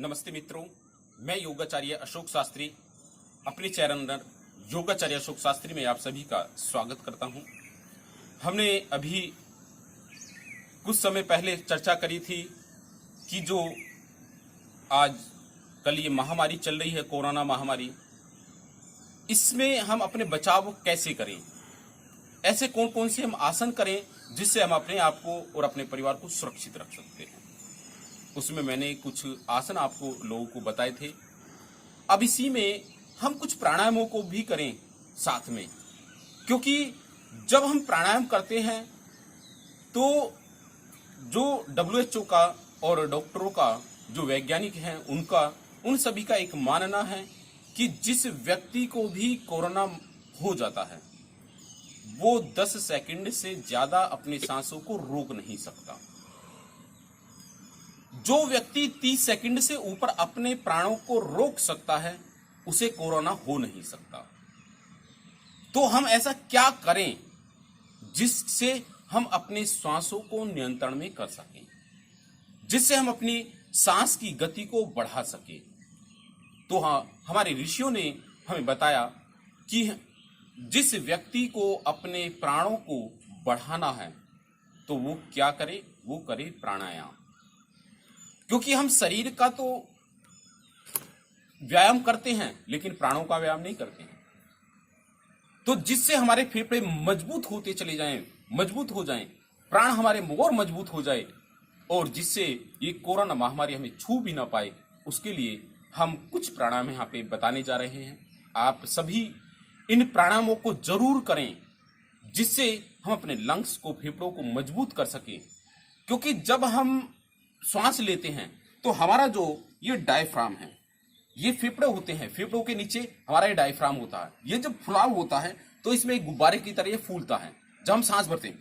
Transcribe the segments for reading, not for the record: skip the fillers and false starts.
नमस्ते मित्रों, मैं योगाचार्य अशोक शास्त्री अपने चैनल योगाचार्य अशोक शास्त्री में आप सभी का स्वागत करता हूं। हमने अभी कुछ समय पहले चर्चा करी थी कि जो आज कल ये महामारी चल रही है, कोरोना महामारी, इसमें हम अपने बचाव कैसे करें, ऐसे कौन कौन से हम आसन करें जिससे हम अपने आप को और अपने परिवार को सुरक्षित रख सकते हैं। उसमें मैंने कुछ आसन आपको लोगों को बताए थे। अब इसी में हम कुछ प्राणायामों को भी करें साथ में, क्योंकि जब हम प्राणायाम करते हैं तो जो WHO का और डॉक्टरों का, जो वैज्ञानिक हैं, उन सभी का एक मानना है कि जिस व्यक्ति को भी कोरोना हो जाता है वो 10 सेकंड से ज्यादा अपनी सांसों को रोक नहीं सकता। जो व्यक्ति 30 सेकंड से ऊपर अपने प्राणों को रोक सकता है उसे कोरोना हो नहीं सकता। तो हम ऐसा क्या करें जिससे हम अपने श्वासों को नियंत्रण में कर सकें, जिससे हम अपनी सांस की गति को बढ़ा सकें। तो हाँ, हमारे ऋषियों ने हमें बताया कि जिस व्यक्ति को अपने प्राणों को बढ़ाना है तो वो क्या करे, वो करे प्राणायाम। क्योंकि हम शरीर का तो व्यायाम करते हैं लेकिन प्राणों का व्यायाम नहीं करते हैं। तो जिससे हमारे फेफड़े मजबूत होते चले जाएं, मजबूत हो जाएं, प्राण हमारे और मजबूत हो जाए और जिससे ये कोरोना महामारी हमें छू भी ना पाए, उसके लिए हम कुछ प्राणायाम यहाँ पे बताने जा रहे हैं। आप सभी इन प्राणायामों को जरूर करें जिससे हम अपने लंग्स को, फेफड़ों को मजबूत कर सकें। क्योंकि जब हम श्वास लेते हैं तो हमारा जो ये डायफ्राम है, ये फेफड़े होते हैं, फेफड़ों के नीचे हमारा ये डायफ्राम होता है। ये जब फुलाव होता है तो इसमें एक गुब्बारे की तरह ये फूलता है। जब हम सांस भरते हैं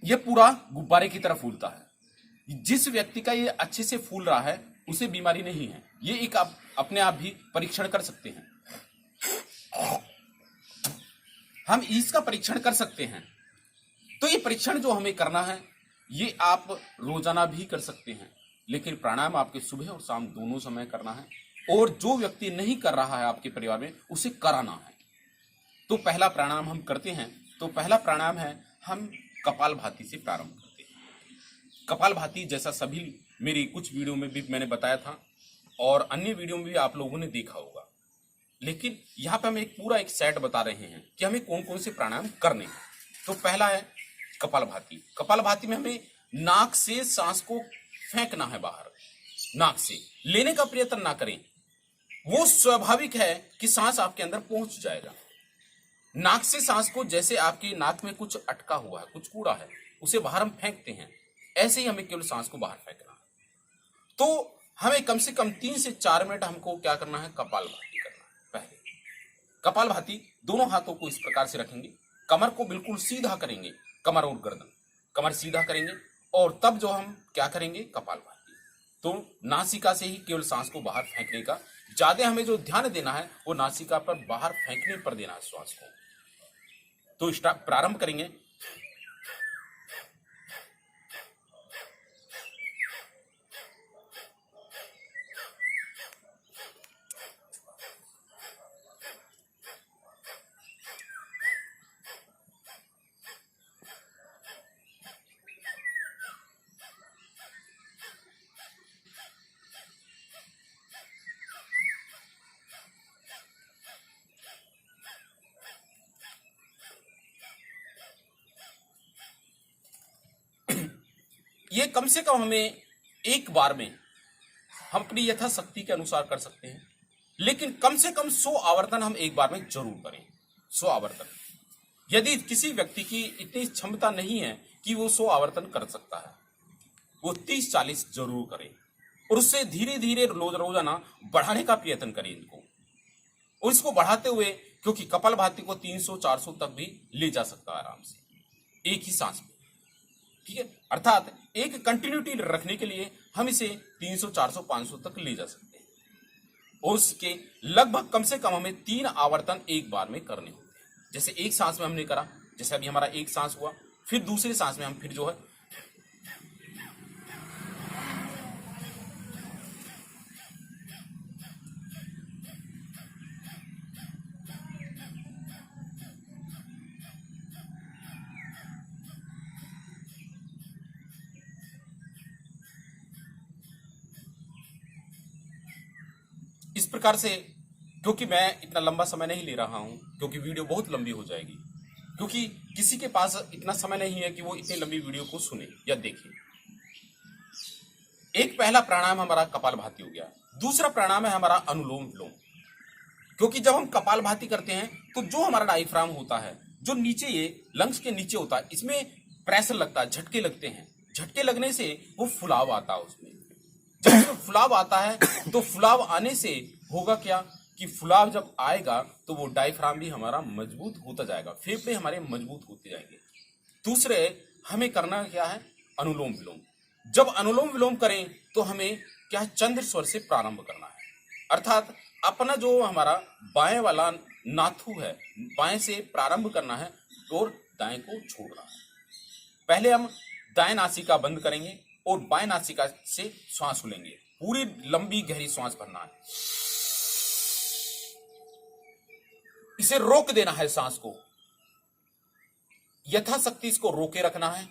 ये पूरा गुब्बारे की तरह फूलता है। जिस व्यक्ति का ये अच्छे से फूल रहा है उसे बीमारी नहीं है। ये एक आप अपने आप भी परीक्षण कर सकते हैं। हम इसका परीक्षण कर सकते हैं। तो ये परीक्षण जो हमें करना है ये आप रोजाना भी कर सकते हैं, लेकिन प्राणायाम आपके सुबह और शाम दोनों समय करना है। और जो व्यक्ति नहीं कर रहा है आपके परिवार में उसे कराना है। तो पहला प्राणायाम हम करते हैं। तो पहला प्राणायाम है, हम कपालभाति से प्रारंभ करते हैं। कपालभाति जैसा सभी मेरी कुछ वीडियो में भी मैंने बताया था और अन्य वीडियो में भी आप लोगों ने देखा होगा, लेकिन यहाँ पे हम एक सेट बता रहे हैं कि हमें कौन कौन से प्राणायाम करने हैं। तो पहला है कपालभाति। कपालभाति में हमें नाक से सांस को फेंकना है बाहर। नाक से लेने का प्रयत्न ना करें, वो स्वाभाविक है कि सांस आपके अंदर पहुंच जाएगा। नाक से सांस को, जैसे आपकी नाक में कुछ अटका हुआ है, कुछ कूड़ा है, उसे बाहर हम फेंकते हैं, ऐसे ही हमें केवल सांस को बाहर फेंकना है। तो हमें कम से कम 3 से 4 मिनट हमको क्या करना है, कपालभाति करना है। पहले कपालभाति, दोनों हाथों को इस प्रकार से रखेंगे, कमर को बिल्कुल सीधा करेंगे, कमर और गर्दन, कमर सीधा करेंगे और तब जो हम क्या करेंगे, कपालभाति। तो नासिका से ही केवल सांस को बाहर फेंकने का, ज्यादा हमें जो ध्यान देना है वो नासिका पर बाहर फेंकने पर देना है श्वास को। तो प्रारंभ करेंगे। ये कम से कम हमें एक बार में हम अपनी यथाशक्ति के अनुसार कर सकते हैं, लेकिन कम से कम 100 आवर्तन हम एक बार में जरूर करें। 100 आवर्तन। यदि किसी व्यक्ति की इतनी क्षमता नहीं है कि वो 100 आवर्तन कर सकता है, वो 30-40 जरूर करें और उससे धीरे धीरे रोजाना बढ़ाने का प्रयत्न करें इनको। और इसको बढ़ाते हुए, क्योंकि कपालभाति को 300-400 तक भी ले जा सकता है आराम से एक ही सांस में। ठीक है, अर्थात एक कंटिन्यूटी रखने के लिए हम इसे 300, 400, 500 तक ले जा सकते हैं। और उसके लगभग कम से कम हमें 3 आवर्तन एक बार में करने होते हैं। जैसे एक सांस में हमने करा, जैसे अभी हमारा एक सांस हुआ, फिर दूसरे सांस में हम फिर जो है प्रकार से, क्योंकि मैं इतना लंबा समय नहीं ले रहा हूं, क्योंकि वीडियो बहुत लंबी हो जाएगी, क्योंकि किसी के पास इतना समय नहीं है कि वो इतनी लंबी वीडियो को सुने या देखे। एक पहला प्राणायाम हमारा कपालभाति हो गया। दूसरा प्राणायाम है हमारा अनुलोम विलोम। क्योंकि जब हम कपालभाति करते हैं तो जो हमारा डायफ्राम होता है, जो नीचे ये लंग्स के नीचे होता है, इसमें प्रेशर लगता है, झटके लगते हैं। झटके लगने से वो फुलाव आता है उसमें। जब इसमें फुलाव आता है तो फुलाव आने से होगा क्या कि फुलाव जब आएगा तो वो डायफ्राम भी हमारा मजबूत होता जाएगा, फेफड़े हमारे मजबूत होते जाएंगे। दूसरे हमें करना क्या है, अनुलोम विलोम। जब अनुलोम विलोम करें तो हमें क्या चंद्र स्वर से प्रारंभ करना है, अर्थात अपना जो हमारा बाएं वाला नाथू है, बाएं से प्रारंभ करना है और दाएं को छोड़ना है। पहले हम दाएं नासिका बंद करेंगे और बाएं नासिका से श्वास लेंगे, पूरी लंबी गहरी श्वास भरना है। इसे रोक देना है, सांस को यथाशक्ति इसको रोके रखना है।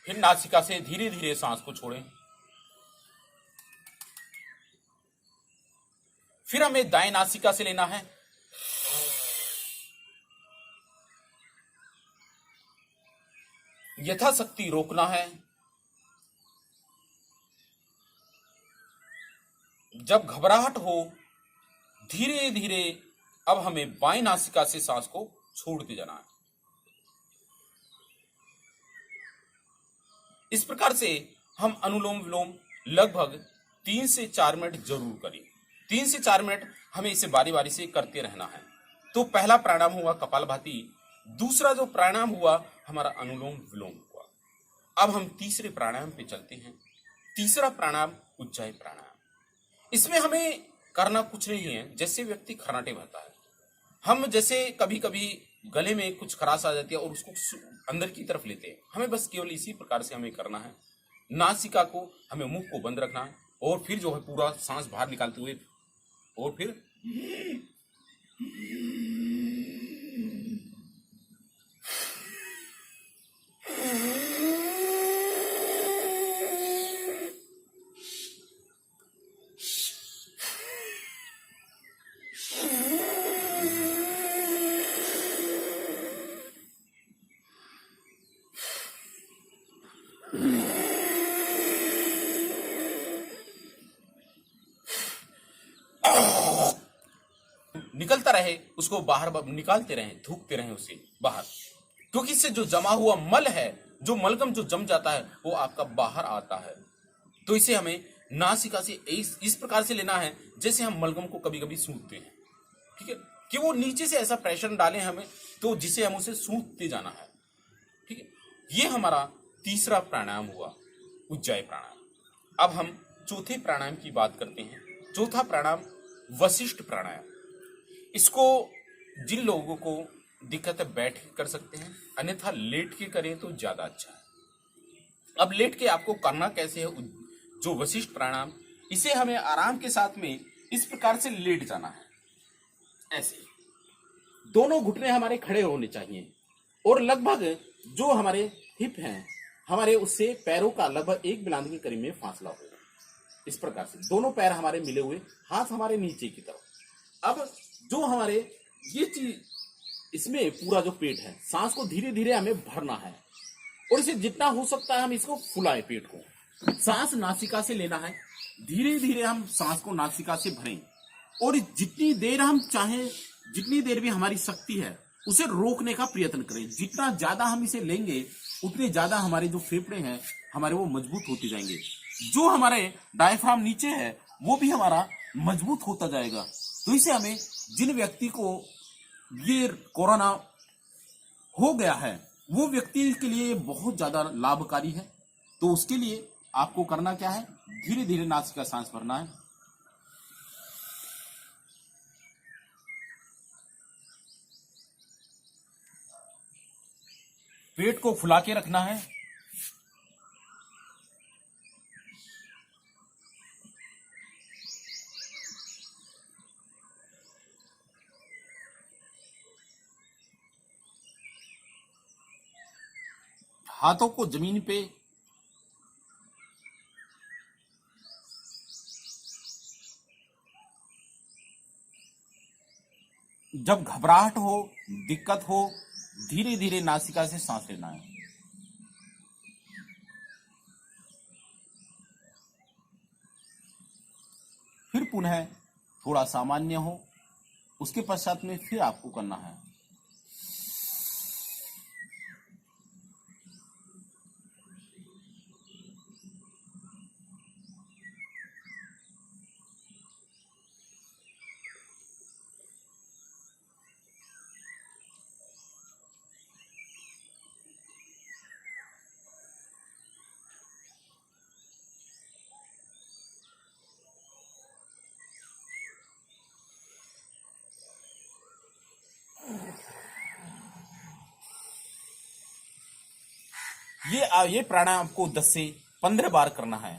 फिर नासिका से धीरे धीरे सांस को छोड़ें। फिर हमें दाएं नासिका से लेना है, यथाशक्ति रोकना है। जब घबराहट हो, धीरे धीरे अब हमें बाएं नासिका से सांस को छोड़ते जाना है। इस प्रकार से हम अनुलोम विलोम लगभग 3 से 4 मिनट जरूर करें। 3 से 4 मिनट हमें इसे बारी बारी से करते रहना है। तो पहला प्राणायाम हुआ कपालभाति, दूसरा जो प्राणायाम हुआ हमारा अनुलोम विलोम हुआ। अब हम तीसरे प्राणायाम पे चलते हैं। तीसरा प्राणायाम उज्जाई प्राणायाम। इसमें हमें करना कुछ नहीं है, जैसे व्यक्ति खर्राटे भरता है, हम जैसे कभी कभी गले में कुछ खराश आ जाती है और उसको अंदर की तरफ लेते हैं, हमें बस केवल इसी प्रकार से हमें करना है। नासिका को हमें, मुंह को बंद रखना है और फिर जो है पूरा सांस बाहर निकालते हुए और फिर निकलता रहे, उसको बाहर निकालते रहें, थूकते रहें उसे बाहर, क्योंकि इससे जो जमा हुआ मल है, जो मलगम जो जम जाता है वो आपका बाहर आता है। तो इसे हमें नासिका से इस प्रकार से लेना है जैसे हम मलगम को कभी कभी सूंघते हैं, ठीक है, कि वो नीचे से ऐसा प्रेशर डालें हमें, तो जिसे हम उसे सूंघते जाना है, ठीक है। ये हमारा तीसरा प्राणायाम हुआ, उज्जाई प्राणायाम। अब हम चौथे प्राणायाम की बात करते हैं। चौथा प्राणायाम वशिष्ठ प्राणायाम। इसको जिन लोगों को दिक्कत है बैठ के कर सकते हैं, अन्यथा लेट के करें तो ज्यादा अच्छा है। अब लेट के आपको करना कैसे है, जो वशिष्ठ प्राणायाम, इसे हमें आराम के साथ में इस प्रकार से लेट जाना है, ऐसे दोनों घुटने हमारे खड़े होने चाहिए और लगभग जो हमारे हिप हैं हमारे, उससे पैरों का लगभग 1 बिलांद के करीब में फासला हो। इस प्रकार से दोनों पैर हमारे मिले हुए, हाथ हमारे नीचे की तरफ। अब जो हमारे ये चीज, इसमें पूरा जो पेट है, सांस को धीरे धीरे हमें भरना है और इसे जितना हो सकता है हम इसको फुलाएं, पेट को। सांस नासिका से लेना है, धीरे धीरे हम सांस को नासिका से भरें और जितनी देर हम चाहें, जितनी देर भी हमारी शक्ति है उसे रोकने का प्रयत्न करें। जितना ज्यादा हम इसे लेंगे उतने ज्यादा हमारे जो फेफड़े हैं हमारे वो मजबूत होते जाएंगे, जो हमारे डायफ्राम नीचे है वो भी हमारा मजबूत होता जाएगा। तो इसे हमें, जिन व्यक्ति को ये कोरोना हो गया है वो व्यक्ति के लिए बहुत ज्यादा लाभकारी है। तो उसके लिए आपको करना क्या है, धीरे धीरे नासिका सांस भरना है। पेट को फुला के रखना है। हाथों को जमीन पे जब घबराहट हो, दिक्कत हो, धीरे धीरे नासिका से सांस लेना है। फिर पुनः थोड़ा सामान्य हो, उसके पश्चात में फिर आपको करना है। ये प्राणायाम आपको 10 से 15 बार करना है।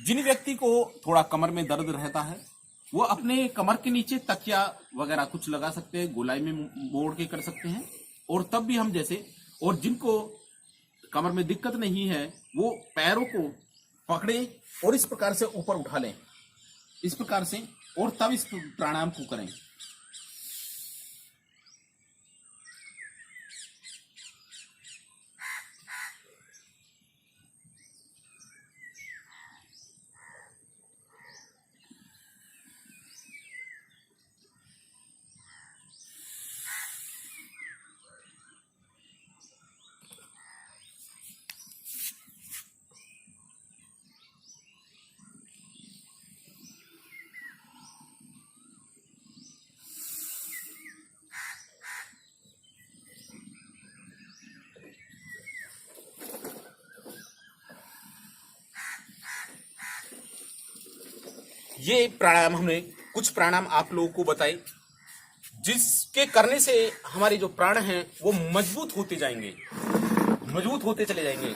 जिन व्यक्ति को थोड़ा कमर में दर्द रहता है वो अपने कमर के नीचे तकिया वगैरह कुछ लगा सकते हैं, गोलाई में मोड़ के कर सकते हैं। और तब भी हम जैसे, और जिनको कमर में दिक्कत नहीं है वो पैरों को पकड़े और इस प्रकार से ऊपर उठा लें, इस प्रकार से, और तब इस प्राणायाम को करें। ये प्राणायाम, हमने कुछ प्राणायाम आप लोगों को बताए जिसके करने से हमारे जो प्राण हैं वो मजबूत होते जाएंगे, मजबूत होते चले जाएंगे।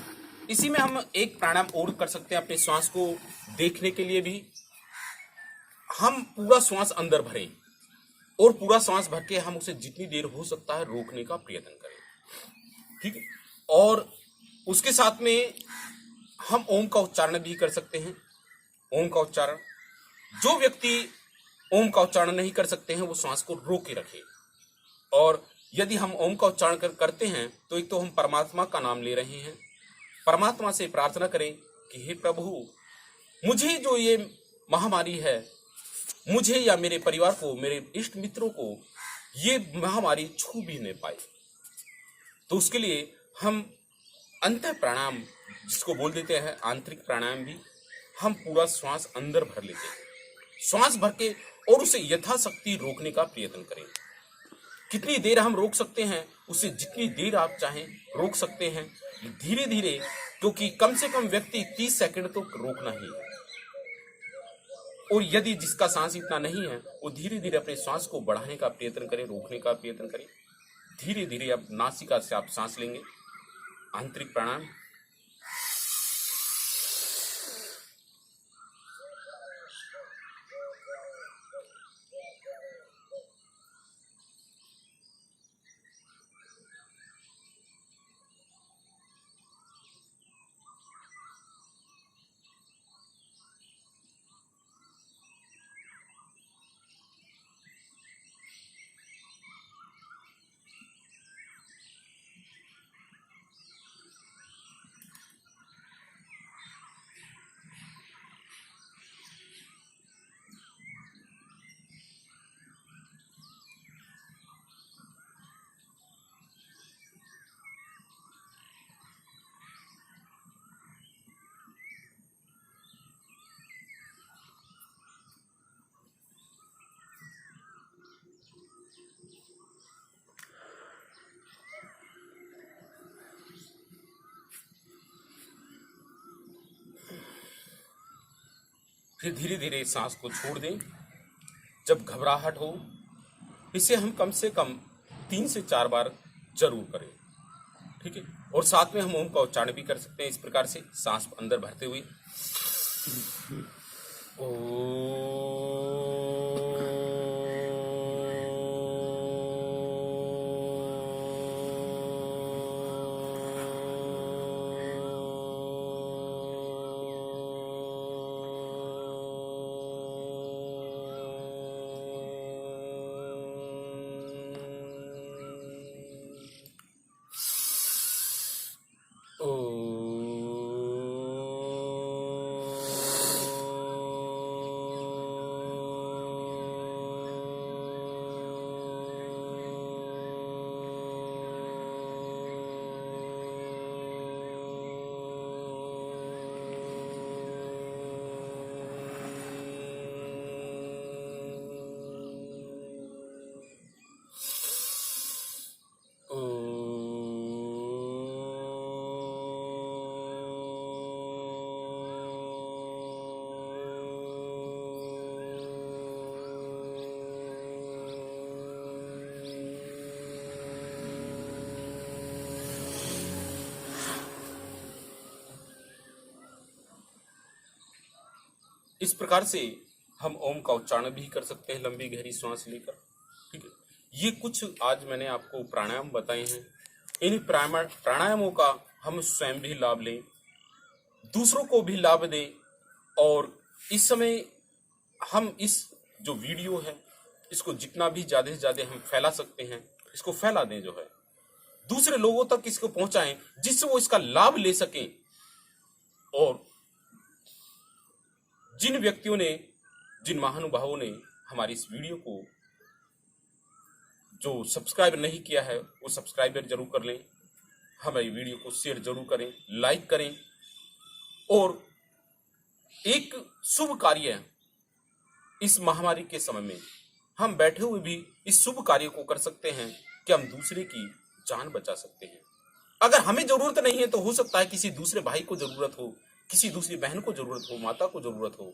इसी में हम एक प्राणायाम और कर सकते हैं अपने श्वास को देखने के लिए भी। हम पूरा श्वास अंदर भरें और पूरा श्वास भर के हम उसे जितनी देर हो सकता है रोकने का प्रयत्न करें, ठीक है। और उसके साथ में हम ओम का उच्चारण भी कर सकते हैं। ओम का उच्चारण, जो व्यक्ति ओम का उच्चारण नहीं कर सकते हैं वो श्वास को रोक के रखें। और यदि हम ओम का उच्चारण करते हैं तो एक तो हम परमात्मा का नाम ले रहे हैं, परमात्मा से प्रार्थना करें कि हे प्रभु, मुझे जो ये महामारी है, मुझे या मेरे परिवार को, मेरे इष्ट मित्रों को ये महामारी छू भी नहीं पाए। तो उसके लिए हम अंतर प्राणायाम, जिसको बोल देते हैं आंतरिक प्राणायाम, भी हम पूरा श्वास अंदर भर लेते हैं, श्वास भर के, और उसे यथाशक्ति रोकने का प्रयत्न करें। कितनी देर हम रोक सकते हैं, उसे जितनी देर आप चाहें रोक सकते हैं, धीरे धीरे, क्योंकि कम से कम व्यक्ति 30 सेकंड तो रोकना ही है। और यदि जिसका सांस इतना नहीं है वो धीरे धीरे अपने श्वास को बढ़ाने का प्रयत्न करें, रोकने का प्रयत्न करें। धीरे धीरे अब नासिका से आप सांस लेंगे। आंतरिक प्राणायाम, फिर धीरे धीरे सांस को छोड़ दें। जब घबराहट हो, इसे हम कम से कम 3 से 4 बार जरूर करें, ठीक है। और साथ में हम ओम का उच्चारण भी कर सकते हैं इस प्रकार से, सांस अंदर भरते हुए इस प्रकार से हम ओम का उच्चारण भी कर सकते हैं लंबी गहरी सांस लेकर, ठीक है। ये कुछ आज मैंने आपको प्राणायाम बताए हैं। इन प्राणायामों का हम स्वयं भी लाभ लें, दूसरों को भी लाभ दें। और इस समय हम इस जो वीडियो है इसको जितना भी ज्यादा से ज्यादा हम फैला सकते हैं, इसको फैला दें, जो है दूसरे लोगों तक इसको पहुंचाएं, जिससे वो इसका लाभ ले सकें। और जिन व्यक्तियों ने, जिन महानुभावों ने हमारी इस वीडियो को जो सब्सक्राइब नहीं किया है वो सब्सक्राइबर जरूर कर लें, हमारी वीडियो को शेयर जरूर करें, लाइक करें। और एक शुभ कार्य इस महामारी के समय में हम बैठे हुए भी इस शुभ कार्य को कर सकते हैं कि हम दूसरे की जान बचा सकते हैं। अगर हमें जरूरत नहीं है तो हो सकता है किसी दूसरे भाई को जरूरत हो, किसी दूसरी बहन को जरूरत हो, माता को जरूरत हो,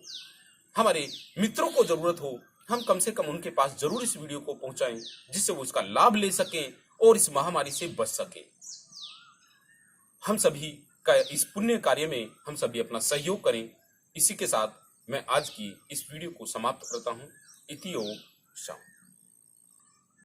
हमारे मित्रों को जरूरत हो। हम कम से कम उनके पास जरूर इस वीडियो को पहुंचाएं, जिससे वो इसका लाभ ले सकें और इस महामारी से बच सके। हम सभी का इस पुण्य कार्य में हम सभी अपना सहयोग करें। इसी के साथ मैं आज की इस वीडियो को समाप्त करता हूं। इति ओम शांति।